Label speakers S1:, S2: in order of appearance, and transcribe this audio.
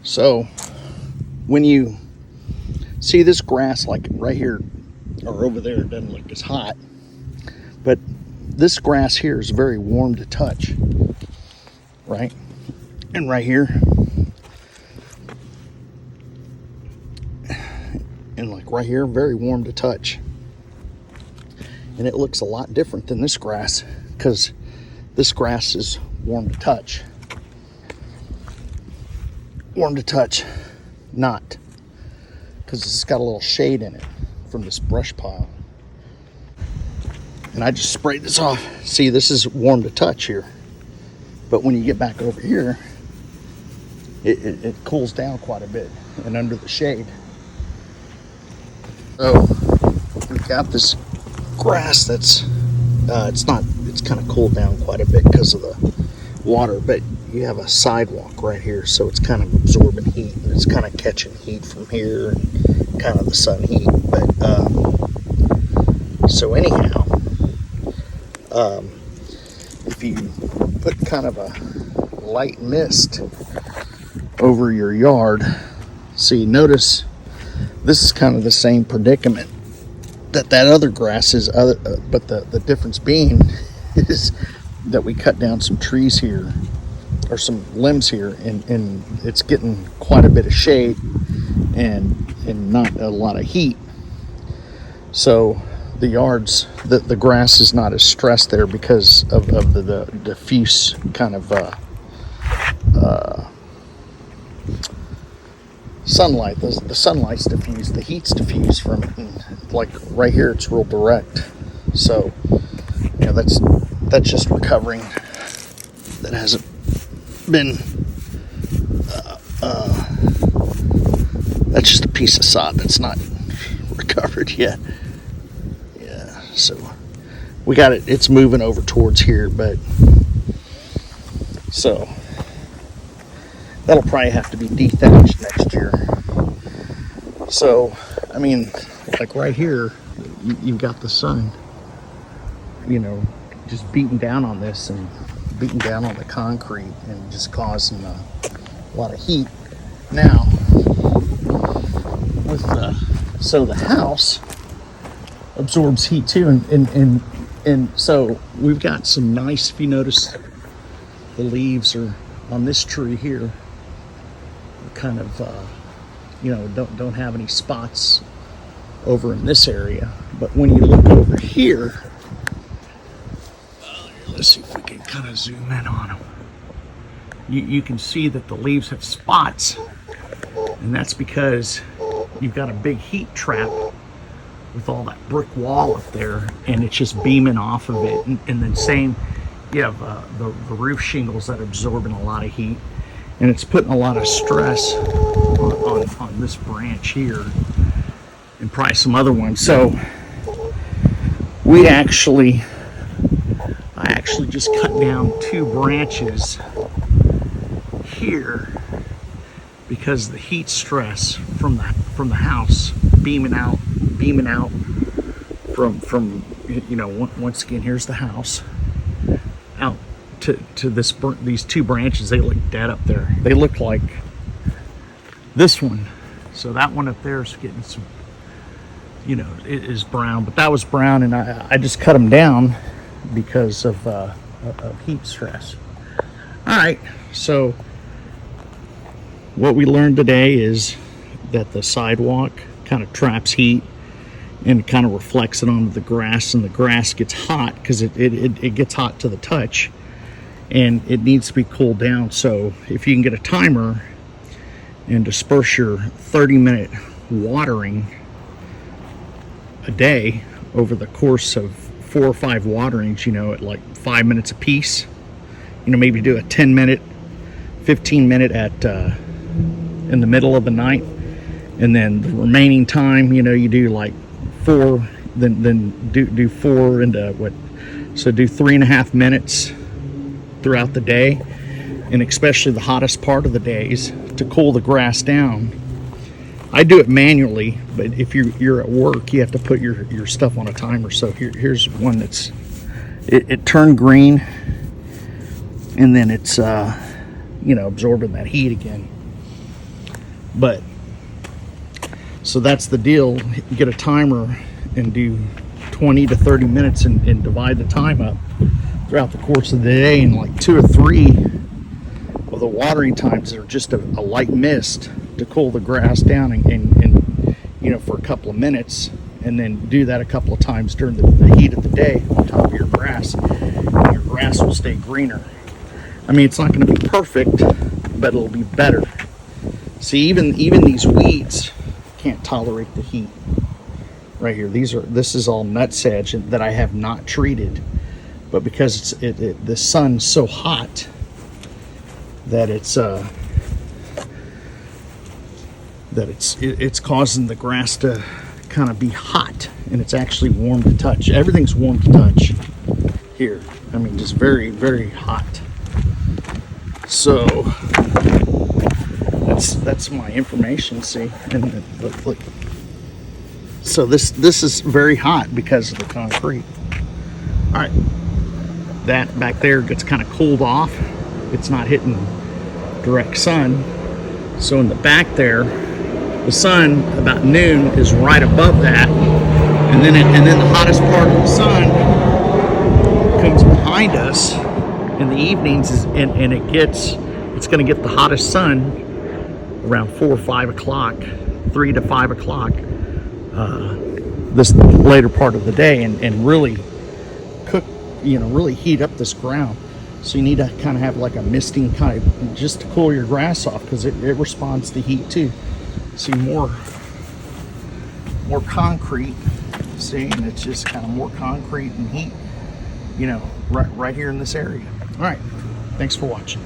S1: So when you see this grass, like right here or over there, it doesn't look as hot, but this grass here is very warm to touch, right? And right here, and like right here, very warm to touch. And it looks a lot different than this grass because this grass is warm to touch. Warm to touch, not, because it's got a little shade in it from this brush pile. And I just sprayed this off. See, this is warm to touch here. But when you get back over here, it cools down quite a bit and under the shade. So we've got this grass that's, it's kind of cooled down quite a bit because of the water, but you have a sidewalk right here, so it's kind of absorbing heat, and it's kind of catching heat from here and kind of the sun heat. But so anyhow, if you put kind of a light mist over your yard, see, notice this is kind of the same predicament that other grass is, but the difference being is that we cut down some trees here, or some limbs here, and it's getting quite a bit of shade and not a lot of heat. So the yards, the grass is not as stressed there because of the diffuse kind of sunlight. The sunlight's diffused, the heat's diffused from it, and like right here it's real direct. So you know, that's just recovering. That hasn't been that's just a piece of sod that's not recovered yet. Yeah, so we got it, it's moving over towards here, but so that'll probably have to be dethatched next year. So I mean, like right here, you've got the sun, you know, just beating down on this and beating down on the concrete and just causing a lot of heat. Now, with so the house absorbs heat too, and so we've got some nice. If you notice, the leaves are on this tree here, kind of you know, don't have any spots over in this area. But when you look over here, let's see if we can kind of zoom in on them. You can see that the leaves have spots, and that's because you've got a big heat trap with all that brick wall up there, and it's just beaming off of it. And then same, you have the roof shingles that are absorbing a lot of heat, and it's putting a lot of stress on this branch here, and probably some other ones. So I actually just cut down 2 branches here because the heat stress from the house beaming out from you know, once again, here's the house out to these 2 branches. They look dead up there. They look like this one. So that one up there is getting some, you know, it is brown, but that was brown, and I just cut them down because of heat stress. All right, so what we learned today is that the sidewalk kind of traps heat and kind of reflects it onto the grass, and the grass gets hot because it gets hot to the touch, and it needs to be cooled down. So if you can get a timer and disperse your 30-minute watering a day over the course of 4 or 5 waterings, you know, at like 5 minutes a piece, you know, maybe do a 10-minute, 15-minute at in the middle of the night, and then the remaining time, you know, you do like 4, then do 4 into what, so do 3.5 minutes throughout the day, and especially the hottest part of the days, to cool the grass down. I do it manually, but if you're at work, you have to put your stuff on a timer. So here's one that's, it turned green, and then it's you know, absorbing that heat again. But so that's the deal. Get a timer and do 20 to 30 minutes and divide the time up throughout the course of the day. And like 2 or 3 of the watering times are just a light mist to cool the grass down and you know, for a couple of minutes, and then do that a couple of times during the heat of the day on top of your grass, and your grass will stay greener. I mean, it's not going to be perfect, but it'll be better. See, even these weeds can't tolerate the heat. Right here, this is all nutsedge that I have not treated, but because the sun's so hot that it's causing the grass to kind of be hot, and it's actually warm to touch. Everything's warm to touch here. I mean, just very, very hot. So that's my information. See, and look. So this is very hot because of the concrete. All right, that back there gets kind of cooled off. It's not hitting direct sun. So in the back there, the sun about noon is right above that, and then the hottest part of the sun comes behind us in the evenings, and it's going to get the hottest sun around 4 or 5 o'clock, 3 to 5 o'clock. This later part of the day, and really cook, you know, really heat up this ground. So you need to kind of have like a misting kind of, just to cool your grass off, because it responds to heat too. See, more concrete, see, and it's just kind of more concrete and heat, you know, right here in this area. All right, thanks for watching.